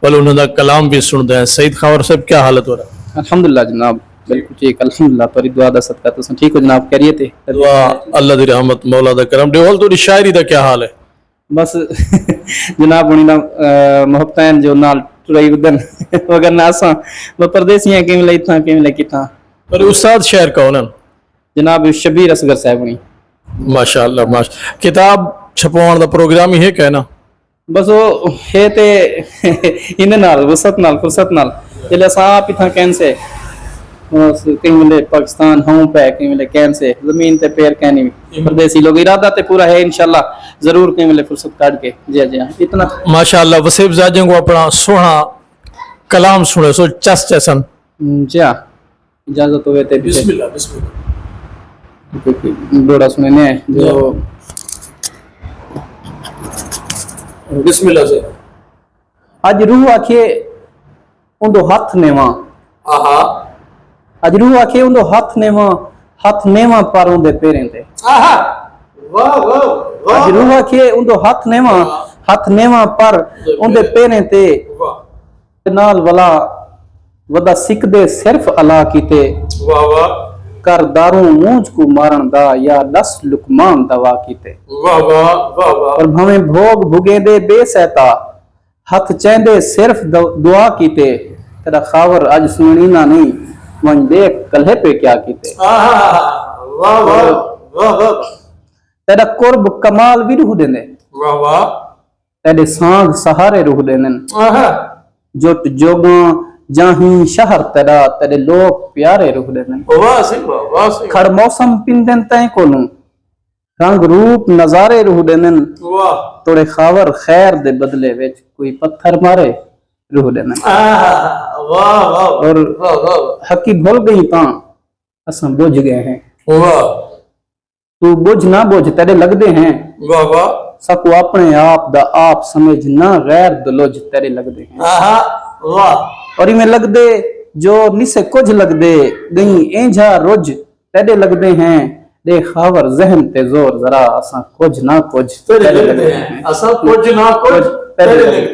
वाल उन्होंने कलाम भी सुनते हैं। सईद खावर साहब क्या हालत हो रहा है? अल्हम्दुलिल्लाह जनाब, बिल्कुल ठीक, अल्हम्दुलिल्लाह। तोरी दुआ दा सदका तुम ठीक हो जनाब? करिए थे दुआ अल्लाह दी रहमत मौला दा करम। डेवल थोड़ी शायरी दा क्या हाल है? बस जनाब उन्हीं ना मोहब्बतां जो नाल टुरई उदन वगर नासा वो परदेसियां किम लई था किम लई किथा। पर उस्ताद शेर कौन है? जनाब शबीर असगर साहब उन्हीं। माशाअल्लाह माशा। किताब छपवाउण दा प्रोग्राम ही है कहना? बस वो है ते इन नाल वसत नाल फुर्सत नाल जले असां आप इथा कैन से कहीं मिले पाकिस्तान हूं पे कहीं मिले कैन से जमीन ते पैर कहनी परदेसी लोग इरादा ते पूरा है इंशाल्लाह जरूर कहीं मिले फुर्सत काट के। जी जी इतना माशाअल्लाह। वसीफ जाजे को अपना सोना कलाम सुने सो चस चसन। जी इजाजत हो ते बिस्मिल्लाह बिस्मिल्लाह दोड़ा सुने ने जो बिस्मिल्लाह से। अज रूह आखे उंदो हाथ नेवा। आहा। अज रूह आखे उंदो हाथ नेवा पर उंदे पैरें ते। आहा। वाह वाह वाह। अज रूह आखे उंदो हाथ नेवा पर उंदे पैरें ते। वाह। नाल वाला वदा सिकदे सिर्फ अला कीते। वाह वाह। कर दारू मूंज को मारन दा या 10 लुकमान दवा कीते। वाह वाह वाह वाह। और भवे भोग भुगेंदे बेसहता हथ चेंदे सिर्फ दुआ कीते। तेरा खावर अज सुनी ना नहीं मन देख कल्हे पे क्या कीते। वाह वाह वाह वाह। तेरा कुर्ब कमाल भी रूह देंदे। वाह वाह। तेरे सांग सहारे रूह देंदन। जुट जोगा जाही शहर तेरा तेरे लोग प्यारे रूह देंदन। वाह सही वाह सही। खड़ मौसम पिंदन तय कोलू रंग रूप नजारे रूह देंदन। वाह। तोड़े खावर खैर दे बदले विच कोई पत्थर मारे रूह देंदन। वाह वाह। और वाह वाह। हकी भूल गई ता असां बुझ गए हैं। वाह। तू बुझ ना बुझ तेरे लगदे हैं। वाह वाह। सकू अपने आप दा आप समझ ना गैर दलुझ तेरे लगदे हैं। वाह। और इमें लगदे जो निसे कुछ लगदे गई एंझा रुझ तेरे लगदे हैं। दे खावर जहन ते जोर जरा असां कुछ ना कुछ तेरे लगदे हैं। असां कुछ ना कुछ तेरे लगदे हैं।